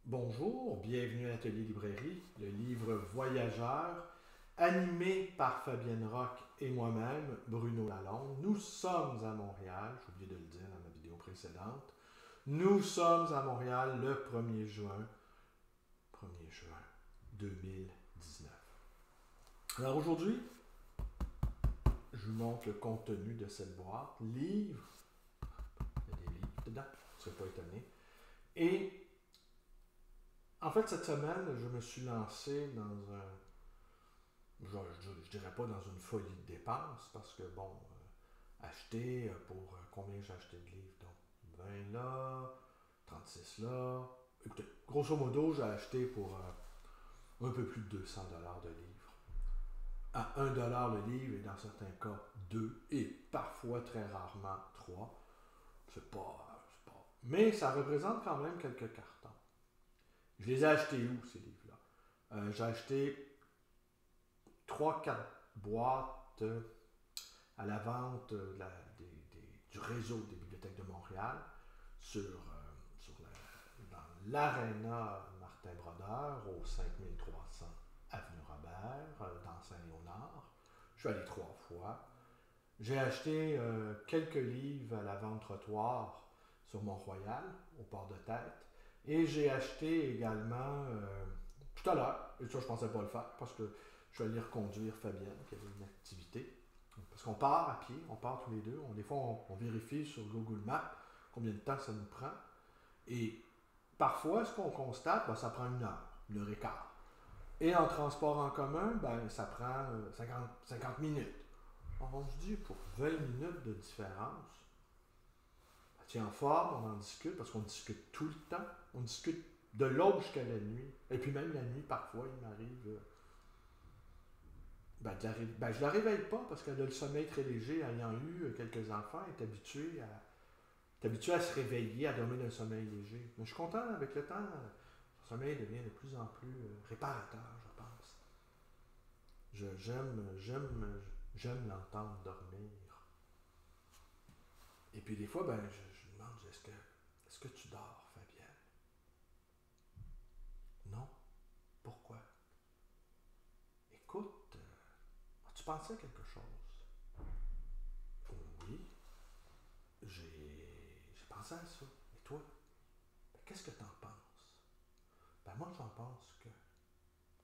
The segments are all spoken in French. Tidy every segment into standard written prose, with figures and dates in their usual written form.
Bonjour, bienvenue à l'Atelier Librairie, le livre Voyageur, animé par Fabienne Roch et moi-même, Bruno Lalonde. Nous sommes à Montréal, j'ai oublié de le dire dans ma vidéo précédente. Nous sommes à Montréal le 1er juin 2019. Alors aujourd'hui, je vous montre le contenu de cette boîte. Livre, il y a des livres dedans, vous ne serez pas étonné. Et en fait, cette semaine, je me suis lancé dans je dirais pas dans une folie de dépenses, parce que bon, acheter pour combien j'ai acheté de livres, donc 20 là, 36 là. Écoutez, grosso modo, j'ai acheté pour un peu plus de 200$ de livres. À 1$ le livre, et dans certains cas 2, et parfois très rarement 3. C'est pas. Mais ça représente quand même quelques cartons. Je les ai achetés où, ces livres-là? J'ai acheté 3-4 boîtes à la vente du réseau des bibliothèques de Montréal dans l'aréna Martin Brodeur au 5300 Avenue Robert, dans Saint-Léonard. Je suis allé 3 fois. J'ai acheté quelques livres à la vente trottoir sur Mont-Royal, au port de Tête. Et j'ai acheté également, tout à l'heure, et ça je ne pensais pas le faire, parce que je vais aller reconduire Fabienne, qui avait une activité. Parce qu'on part à pied, on part tous les deux. Des fois, on vérifie sur Google Maps combien de temps ça nous prend. Et parfois, ce qu'on constate, ça prend 1 heure et quart. Et en transport en commun, ça prend 50 minutes. On se dit, pour 20 minutes de différence, en forme, on en discute, parce qu'on discute tout le temps. On discute de l'aube jusqu'à la nuit. Et puis même la nuit, parfois, il m'arrive... je la réveille pas, parce qu'elle a le sommeil très léger, ayant eu quelques enfants, elle est habituée à se réveiller, à dormir d'un sommeil léger. Mais je suis content, avec le temps, son sommeil devient de plus en plus réparateur, je pense. J'aime l'entendre dormir. Et puis des fois, je demande, est-ce que tu dors, Fabienne? Non? Pourquoi? Écoute, as-tu pensé à quelque chose? Oui, j'ai pensé à ça. Et toi? Qu'est-ce que t'en penses? Moi, j'en pense que...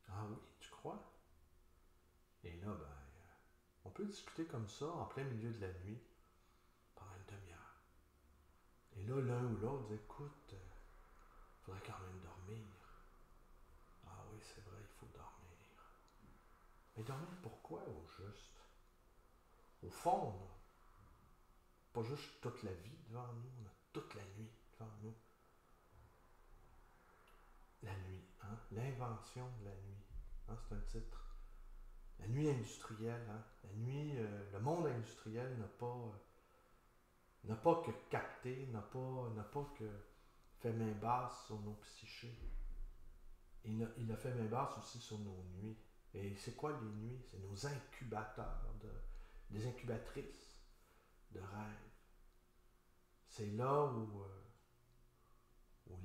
Ah oui, tu crois? Et là, on peut discuter comme ça, en plein milieu de la nuit, pendant une demi-heure. Et là, l'un ou l'autre dit, écoute, il faudrait quand même dormir. Ah oui, c'est vrai, il faut dormir. Mais dormir pourquoi, au juste? Au fond, on n'a pas juste toute la vie devant nous, on a toute la nuit devant nous. La nuit, hein? L'invention de la nuit. Hein? C'est un titre. La nuit industrielle, hein? La nuit, le monde industriel n'a pas que capté, n'a pas que fait main basse sur nos psychés. Il a fait main basse aussi sur nos nuits. Et c'est quoi les nuits? C'est nos incubateurs, des incubatrices de rêve. C'est là où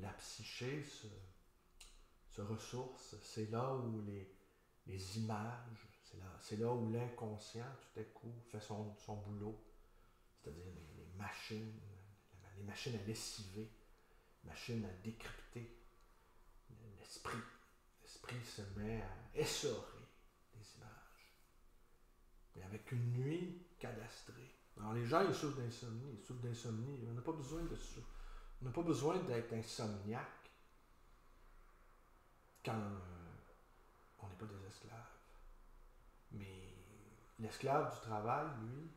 la psyché se ressource. C'est là où les images, c'est là où l'inconscient, tout à coup, fait son boulot. C'est-à-dire les machines à lessiver, les machines à décrypter. L'esprit se met à essorer des images. Mais avec une nuit cadastrée. Alors les gens, ils souffrent d'insomnie. On n'a pas besoin d'être insomniaque quand on n'est pas des esclaves. Mais l'esclave du travail, lui,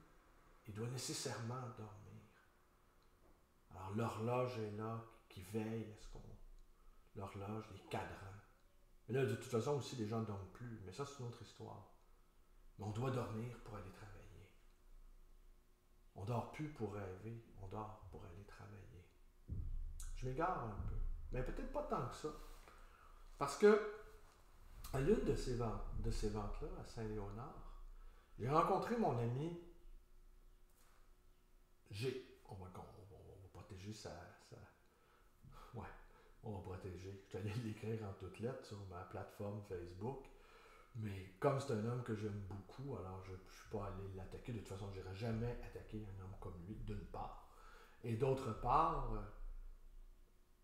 il doit nécessairement dormir. Alors l'horloge est là, qui veille à ce qu'on... L'horloge, les cadrans. Mais là, de toute façon, aussi, les gens ne dorment plus. Mais ça, c'est une autre histoire. Mais on doit dormir pour aller travailler. On ne dort plus pour rêver, on dort pour aller travailler. Je m'égare un peu. Mais peut-être pas tant que ça. Parce que, à l'une de ces ventes-là, à Saint-Léonard, j'ai rencontré mon ami G. On va protéger ouais, on va protéger. suis allé l'écrire en toutes lettres sur ma plateforme Facebook. Mais comme c'est un homme que j'aime beaucoup, alors je ne suis pas allé l'attaquer. De toute façon, je n'irai jamais attaquer un homme comme lui, d'une part. Et d'autre part,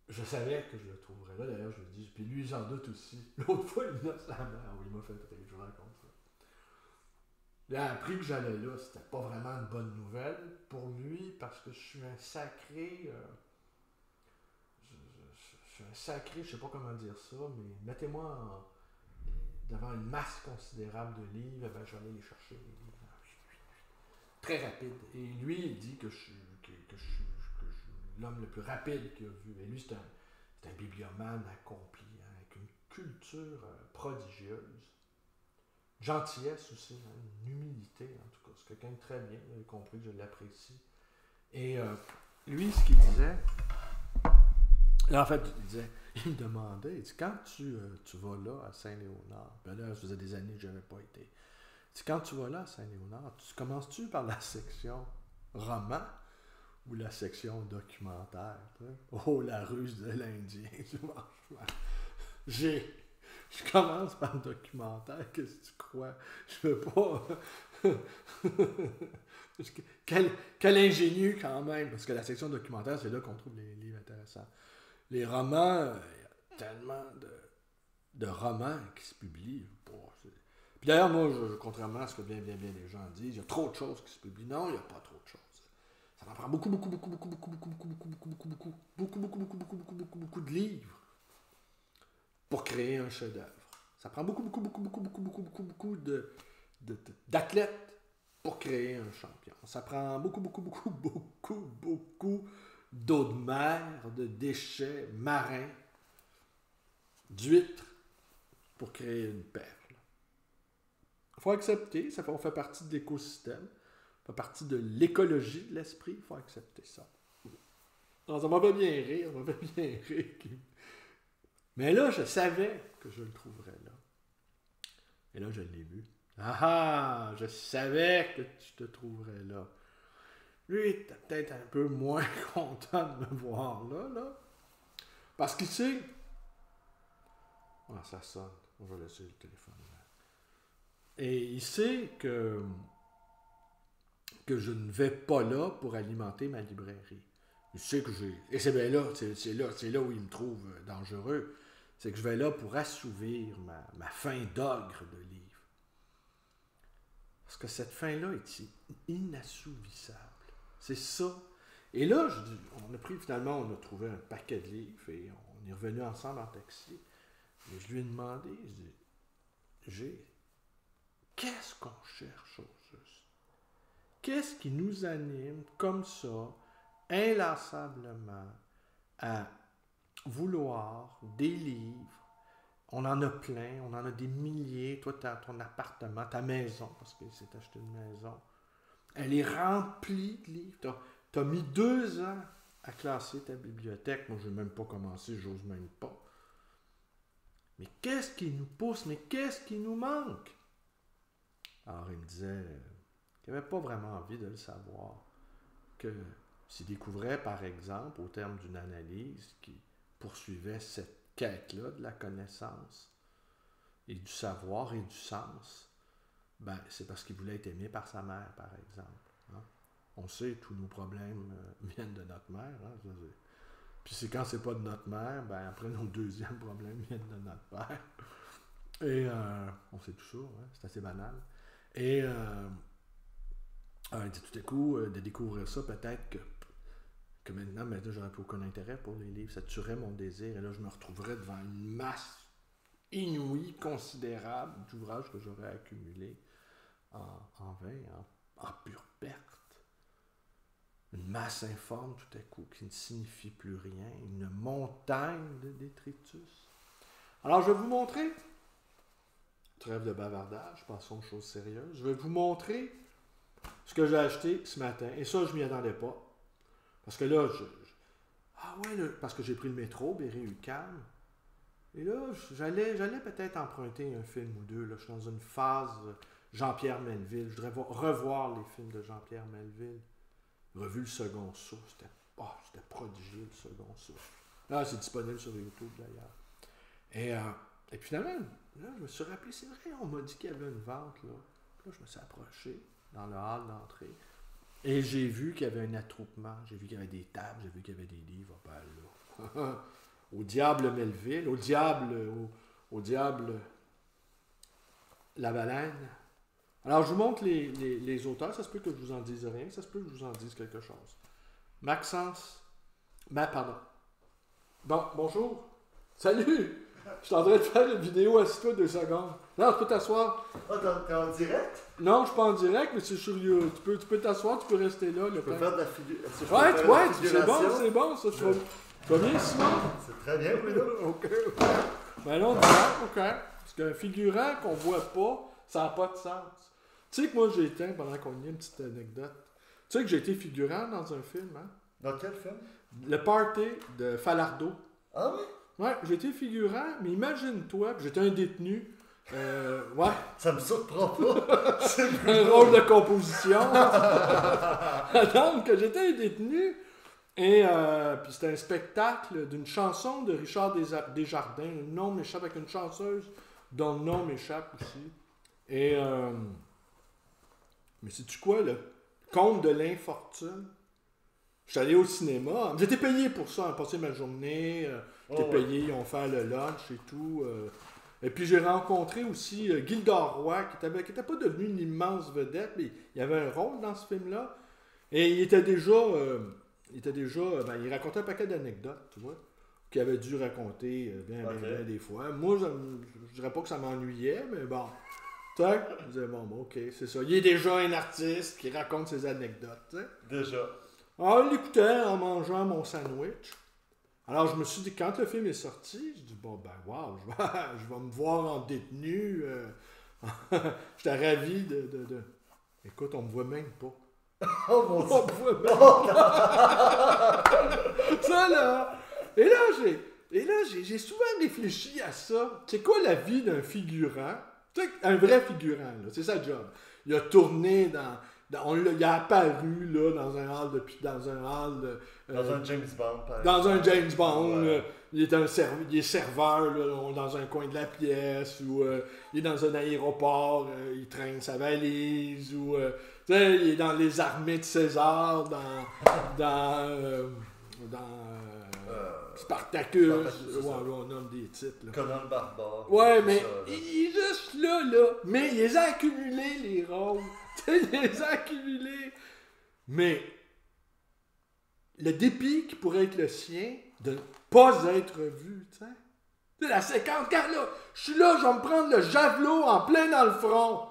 je savais que je le trouverais là. D'ailleurs, je le dis. Puis lui, j'en doute aussi. L'autre fois, innocemment, il m'a fait rire, je vous raconte ça. Il a appris que j'allais là. C'était pas vraiment une bonne nouvelle pour lui parce que je suis un sacré. Je suis un sacré, je sais pas comment dire ça, mais mettez-moi devant une masse considérable de livres, ben, je vais aller les chercher. Très rapide. Et lui, il dit que je suis l'homme le plus rapide qu'il a vu. Et lui, c'est un bibliomane accompli, hein, avec une culture prodigieuse. Gentillesse aussi, hein, une humilité, en tout cas. C'est quelqu'un de très bien, vous avez compris que je l'apprécie. Et lui, ce qu'il disait, là, en fait, il me demandait, il dit, quand tu vas là, à Saint-Léonard, ben là, ça faisait des années que je n'avais pas été. Il dit, quand tu vas là, à Saint-Léonard, commences-tu par la section roman ou la section documentaire? Oh, la ruse de l'Indien, je commence par le documentaire, qu'est-ce que tu crois? Je veux pas... quel ingénieux quand même, parce que la section documentaire, c'est là qu'on trouve les livres intéressants. Les romans, il y a tellement de romans qui se publient. Puis d'ailleurs, moi, contrairement à ce que bien les gens disent, il y a trop de choses qui se publient. Non, il n'y a pas trop de choses. Ça en prend beaucoup de livres pour créer un chef-d'œuvre. Ça prend beaucoup d'athlètes pour créer un champion. Ça prend beaucoup d'eau de mer, de déchets marins, d'huîtres pour créer une perle. Il faut accepter, on fait partie de l'écosystème, ça fait partie de l'écologie de l'esprit, il faut accepter ça. Alors, ça m'a fait bien rire, Mais là, je savais que je le trouverais là. Et là, je l'ai vu. Ah, je savais que tu te trouverais là. Lui, il était peut-être un peu moins content de me voir là. Parce qu'il sait... Ah, ça sonne. On va laisser le téléphone là. Et il sait que je ne vais pas là pour alimenter ma librairie. Il sait que j'ai... Et c'est bien là, c'est là où il me trouve dangereux. C'est que je vais là pour assouvir ma faim d'ogre de livres. Parce que cette faim-là est inassouvissable. C'est ça. Et là, on a trouvé un paquet de livres et on est revenu ensemble en taxi. Et je lui ai demandé, qu'est-ce qu'on cherche au juste? Qu'est-ce qui nous anime comme ça, inlassablement, à vouloir des livres? On en a plein, on en a des milliers. Toi, tu as ton appartement, ta maison, parce qu'il s'est acheté une maison. Elle est remplie de livres. Tu as mis 2 ans à classer ta bibliothèque. Moi, je n'ai même pas commencé, j'ose même pas. Mais qu'est-ce qui nous pousse? Mais qu'est-ce qui nous manque? Alors, il me disait qu'il n'avait pas vraiment envie de le savoir. Que s'il découvrait, par exemple, au terme d'une analyse qui poursuivait cette quête-là de la connaissance et du savoir et du sens, ben, c'est parce qu'il voulait être aimé par sa mère, par exemple. Hein? On sait que tous nos problèmes viennent de notre mère. Hein? Puis c'est quand c'est pas de notre mère, ben après nos deuxièmes problèmes viennent de notre père. Et on sait tout ça, hein? C'est assez banal. Et tout à coup, de découvrir ça, peut-être que maintenant, j'aurais plus aucun intérêt pour les livres. Ça tuerait mon désir. Et là, je me retrouverais devant une masse inouïe, considérable d'ouvrages que j'aurais accumulés en vain, en pure perte. Une masse informe, tout à coup, qui ne signifie plus rien. Une montagne de détritus. Alors, je vais vous montrer... Trêve de bavardage, passons aux choses sérieuses. Je vais vous montrer ce que j'ai acheté ce matin. Et ça, je ne m'y attendais pas. Parce que là, parce que j'ai pris le métro, Berry-UQAM. Et là, j'allais peut-être emprunter un film ou deux. Là. Je suis dans une phase Jean-Pierre Melville. Je voudrais revoir les films de Jean-Pierre Melville. Revu le second souffle. C'était prodigieux, le second souffle. Là, c'est disponible sur YouTube, d'ailleurs. Et finalement, là, je me suis rappelé, c'est vrai, on m'a dit qu'il y avait une vente, là. Puis là, je me suis approché dans le hall d'entrée. Et j'ai vu qu'il y avait un attroupement. J'ai vu qu'il y avait des tables, j'ai vu qu'il y avait des livres. Ben là. Au diable Melville, au diable la baleine. Alors, je vous montre les auteurs. Ça se peut que je vous en dise rien, ça se peut que je vous en dise quelque chose. Maxence. Pardon. Bon, bonjour. Salut! Je suis en train de faire une vidéo, assis-toi 2 secondes. Non, tu peux t'asseoir. Ah, t'es en direct? Non, je suis pas en direct, mais c'est sur YouTube. Tu peux t'asseoir, tu peux rester là. Tu peux faire de la figure. Ouais, c'est bon, ça. Tu vas bien, Simon? C'est très bien, oui, là. OK. Ben là, on dit, OK. Parce qu'un figurant qu'on voit pas, ça n'a pas de sens. Tu sais que moi, j'ai été, pendant qu'on y a une petite anecdote, tu sais que j'ai été figurant dans un film, hein? Dans quel film? Le Party de Falardeau. Ah oui? Ouais, j'étais figurant, mais imagine-toi, j'étais un détenu. Ouais. Ça me surprend pas. Un rôle de composition. Donc, j'étais un détenu. Et puis c'était un spectacle d'une chanson de Richard Desjardins. Le nom m'échappe, avec une chanteuse dont le nom m'échappe aussi. Et mais sais-tu quoi, le Conte de l'infortune? Je suis allé au cinéma. J'étais payé pour ça, passer ma journée. J'étais payé, ils ont fait le lunch et tout. Et puis j'ai rencontré aussi Gildor Roy, qui n'était pas devenu une immense vedette, mais il avait un rôle dans ce film-là. Et il était déjà. Il racontait un paquet d'anecdotes, tu vois, qu'il avait dû raconter bien des fois. Moi, je dirais pas que ça m'ennuyait, mais bon. Tu sais, je disais, bon, ok, c'est ça. Il est déjà un artiste qui raconte ses anecdotes, tu sais. Déjà. Alors, je l'écoutais en mangeant mon sandwich. Alors, je me suis dit, quand le film est sorti, je dis, bon, ben, wow, je vais me voir en détenu. J'étais ravi de... Écoute, on me voit même pas. Oh mon Dieu! On me voit même pas. Ça, là! Et là, j'ai souvent réfléchi à ça. C'est quoi la vie d'un figurant? Tu sais, un vrai figurant, là, c'est sa job. Il a tourné il a apparu là, dans un hall Dans un James Bond, par exemple. Dans un James Bond. Ouais. Il est serveur là, dans un coin de la pièce, ou il est dans un aéroport, il traîne sa valise, ou tu sais, il est dans les armées de César, dans Spartacus. Spartacus, Ouais, on nomme des titres. Là. Conan le Barbare. Ouais, mais ça, il est juste là. Mais il les a accumulés, les rôles. Il les a accumulés. Mais le dépit qui pourrait être le sien de ne pas être vu, tu sais. La séquence, quand là, je suis là, je vais me prendre le javelot en plein dans le front.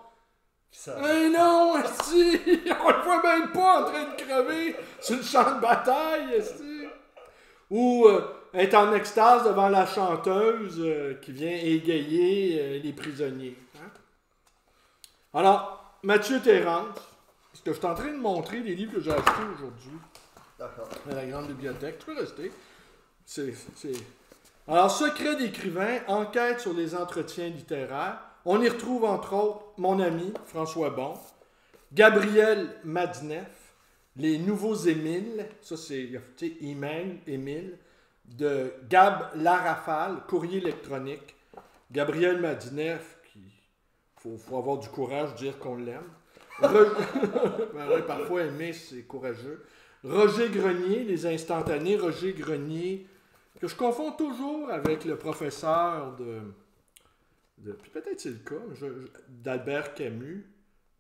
Mais non, esti, on le voit même pas en train de crever sur le champ de bataille, esti. Ou être en extase devant la chanteuse qui vient égayer les prisonniers. Hein? Alors, Mathieu Terrance, parce que je suis en train de montrer les livres que j'ai achetés aujourd'hui. D'accord. À la grande bibliothèque. Tu peux rester. Alors, Secret d'écrivain, enquête sur les entretiens littéraires. On y retrouve entre autres mon ami François Bon, Gabriel Madinef, Les Nouveaux Émiles, ça c'est Émile, de Gab Larafale, courrier électronique. Gabriel Madinef, faut avoir du courage de dire qu'on l'aime. Parfois aimer, c'est courageux. Roger Grenier, Les Instantanés. Roger Grenier, que je confonds toujours avec le professeur puis peut-être c'est le cas, d'Albert Camus,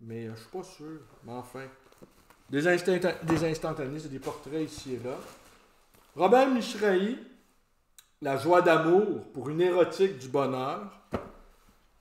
mais je suis pas sûr. Mais enfin. Des instantanés, c'est des portraits ici et là. Robert Michrahi, La joie d'amour pour une érotique du bonheur.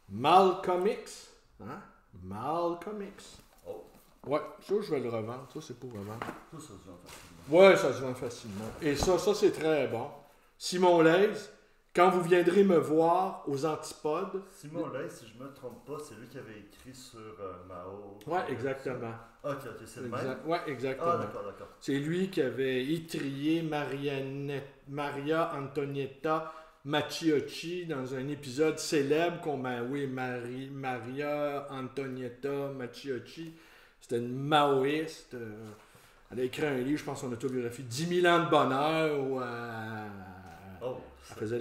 Malcolm X. Hein? Malcolm X. Oh. Ouais, ça je vais le revendre. Ça c'est pour revendre. Tout ça se vend facilement. Ouais, ça se vend facilement. Et ça c'est très bon. Simon Leys, Quand vous viendrez me voir aux Antipodes. Simon Leys, si je me trompe pas, c'est lui qui avait écrit sur Mao. Ouais, exactement. Ok, c'est le même. Ouais, exactement. Ah, d'accord. C'est lui qui avait étrié Maria Antonietta Maciocchi dans un épisode célèbre qu'on m'a. Oui, Maria Antonietta Maciocchi. C'était une maoïste. Elle a écrit un livre, je pense, son autobiographie, 10 000 ans de bonheur, où elle faisait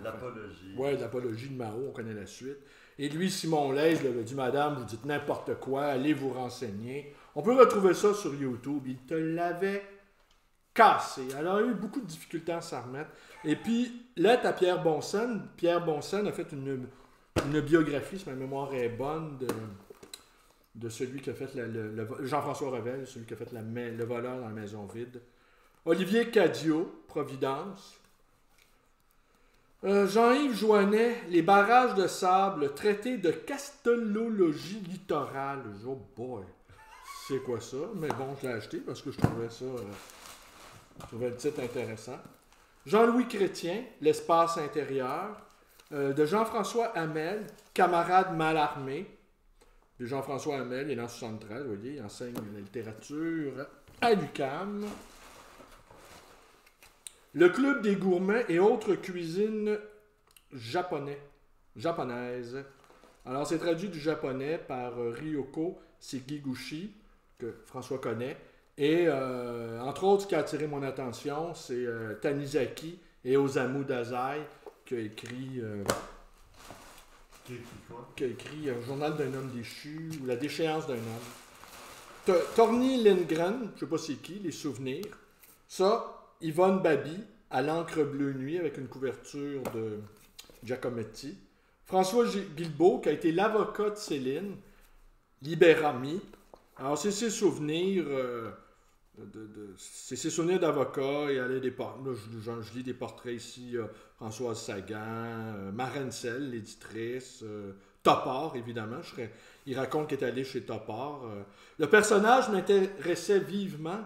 L'apologie. Oui, l'apologie de Mao, on connaît la suite. Et lui, Simon Leys, lui avait dit, Madame, vous dites n'importe quoi, allez vous renseigner. On peut retrouver ça sur YouTube. Il te l'avait cassé. Alors, il a eu beaucoup de difficultés à s'en remettre. Et puis, là, tu as Pierre Bonsen. Pierre Bonsen a fait une biographie, si ma mémoire est bonne, de celui qui a fait Jean-François Revel, celui qui a fait le voleur dans la maison vide. Olivier Cadiot, Providence. Jean-Yves Joannet, Les barrages de sable, traité de castellologie littorale. Oh boy, c'est quoi ça? Mais bon, je l'ai acheté parce que je trouvais ça... je trouvais le titre intéressant. Jean-Louis Chrétien, L'espace intérieur. De Jean-François Hamel, Camarade mal armé. De Jean-François Hamel, il est en 73, vous voyez, il enseigne la littérature à l'UQAM. Le Club des gourmets et autres cuisines japonaises. Alors, c'est traduit du japonais par Ryoko Sekiguchi, que François connaît. Et, entre autres, ce qui a attiré mon attention, c'est Tanizaki et Osamu Dazai, qui a écrit... qui a écrit Journal d'un homme déchu, ou La déchéance d'un homme. Torny Lindgren, je ne sais pas c'est qui, Les souvenirs. Ça... Yvonne Baby, à l'encre bleue nuit, avec une couverture de Giacometti. François Guilbeault, qui a été l'avocat de Céline, Libérami. Alors, c'est ses souvenirs, c'est ses souvenirs d'avocat. Il allait je lis des portraits ici, Françoise Sagan, Marencel, l'éditrice, Topor, évidemment. Il raconte qu'il est allé chez Topor. Le personnage m'intéressait vivement,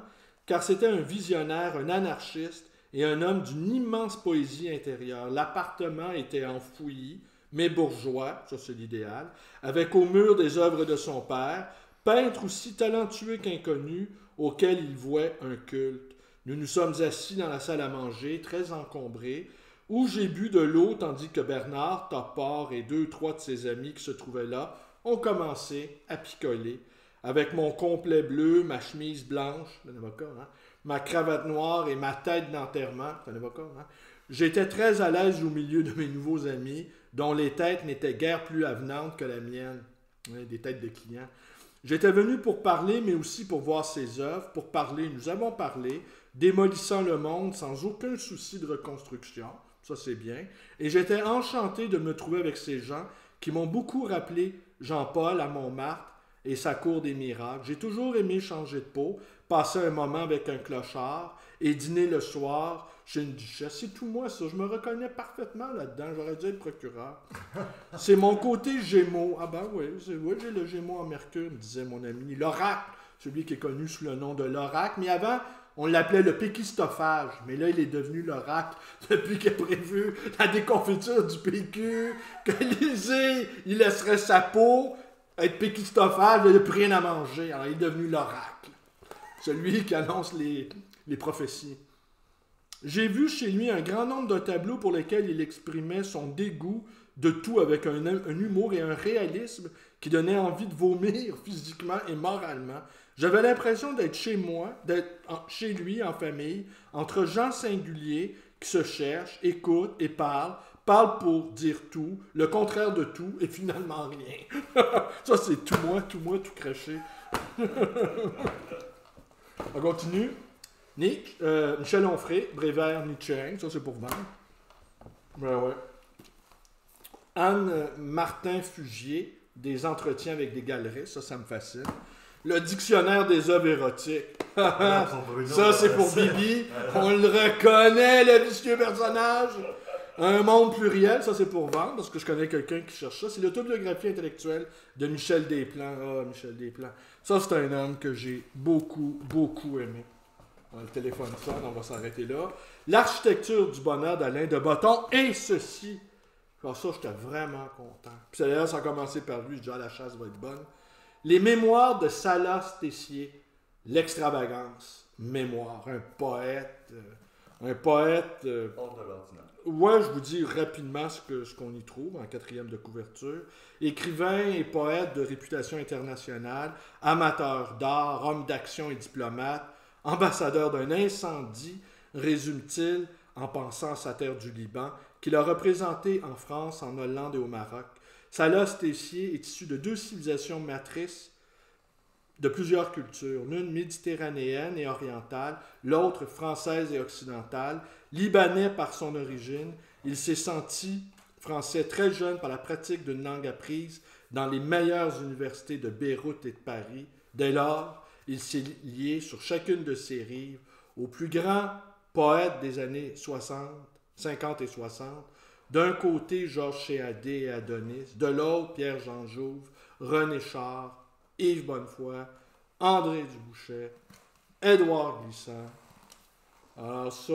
car c'était un visionnaire, un anarchiste et un homme d'une immense poésie intérieure. L'appartement était enfoui, mais bourgeois, ça c'est l'idéal, avec au mur des œuvres de son père, peintre aussi talentueux qu'inconnu, auquel il vouait un culte. Nous nous sommes assis dans la salle à manger, très encombrée, où j'ai bu de l'eau, tandis que Bernard, Topor et 2-3 de ses amis qui se trouvaient là ont commencé à picoler. Avec mon complet bleu, ma chemise blanche, c'est un avocat, hein? Ma cravate noire et ma tête d'enterrement, c'est un avocat, hein? J'étais très à l'aise au milieu de mes nouveaux amis, dont les têtes n'étaient guère plus avenantes que la mienne, ouais, des têtes de clients. J'étais venu pour parler, mais aussi pour voir ses œuvres. Pour parler, nous avons parlé, démolissant le monde sans aucun souci de reconstruction, ça c'est bien, et j'étais enchanté de me trouver avec ces gens qui m'ont beaucoup rappelé Jean-Paul à Montmartre, et sa cour des miracles. J'ai toujours aimé changer de peau, passer un moment avec un clochard et dîner le soir chez une duchesse. C'est tout moi, ça. Je me reconnais parfaitement là-dedans. J'aurais dû être procureur. C'est mon côté Gémeaux. Ah ben oui, j'ai le Gémeaux en Mercure, me disait mon ami. L'oracle, celui qui est connu sous le nom de l'oracle. Mais avant, on l'appelait le péquistophage. Mais là, il est devenu l'oracle depuis qu'il a prévu la déconfiture du PQ, qu'Élysée, il laisserait sa peau être péquistophage, il n'a plus rien à manger. Alors, il est devenu l'oracle. Celui qui annonce les prophéties. J'ai vu chez lui un grand nombre de tableaux pour lesquels il exprimait son dégoût de tout avec un humour et un réalisme qui donnait envie de vomir physiquement et moralement. J'avais l'impression d'être chez moi, d'être chez lui en famille, entre gens singuliers qui se cherchent, écoutent et parle pour dire tout, le contraire de tout et finalement rien. Ça, c'est tout moi, tout craché. On continue. Michel Onfray, Brévert Nietzsche, ça c'est pour vendre. Ben ouais. Anne Martin-Fugier, Des entretiens avec des galeristes, ça me fascine. Le dictionnaire des œuvres érotiques. Ça c'est pour Bibi. On le reconnaît, le vicieux personnage. Un monde pluriel, ça c'est pour vendre, parce que je connais quelqu'un qui cherche ça. C'est l'autobiographie intellectuelle de Michel Desplans. Ah, Michel Desplans. Ça, c'est un homme que j'ai beaucoup aimé. Le téléphone sonne, on va s'arrêter là. L'architecture du bonheur d'Alain de Botton, et ceci. Alors ça, j'étais vraiment content. Puis d'ailleurs, ça a commencé par lui, je dis, ah, la chasse va être bonne. Les mémoires de Salas Tessier, l'extravagance, mémoire, un poète. Hors de l'ordinaire. Ouais, je vous dis rapidement ce qu'on y trouve en 4e de couverture. Écrivain et poète de réputation internationale, amateur d'art, homme d'action et diplomate, ambassadeur d'un incendie, résume-t-il, en pensant à sa terre du Liban, qu'il a représentée en France, en Hollande et au Maroc. Salah Stessier est issu de 2 civilisations matrices de plusieurs cultures, l'une méditerranéenne et orientale, l'autre française et occidentale. Libanais par son origine, il s'est senti français très jeune par la pratique d'une langue apprise dans les meilleures universités de Beyrouth et de Paris. Dès lors, il s'est lié sur chacune de ses rives aux plus grands poètes des années 50 et 60. D'un côté, Georges Chéadé et Adonis. De l'autre, Pierre-Jean Jouve, René Char, Yves Bonnefoy, André Dubouchet, Édouard Glissant. Alors ça,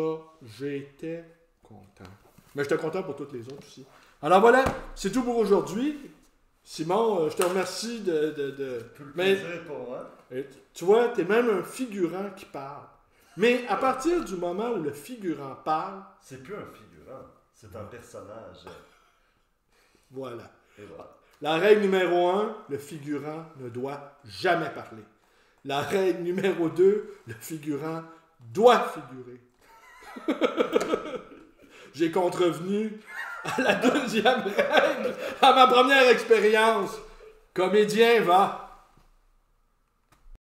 j'étais content. Mais j'étais content pour toutes les autres aussi. Alors voilà, c'est tout pour aujourd'hui. Simon, je te remercie de... Tout le plaisir est pour moi. Tu vois, t'es même un figurant qui parle. Mais à partir du moment où le figurant parle... C'est plus un figurant, c'est un personnage. Voilà. Et voilà. La règle numéro 1, le figurant ne doit jamais parler. La règle numéro 2, le figurant doit figurer. J'ai contrevenu à la deuxième règle, à ma première expérience. Comédien, va.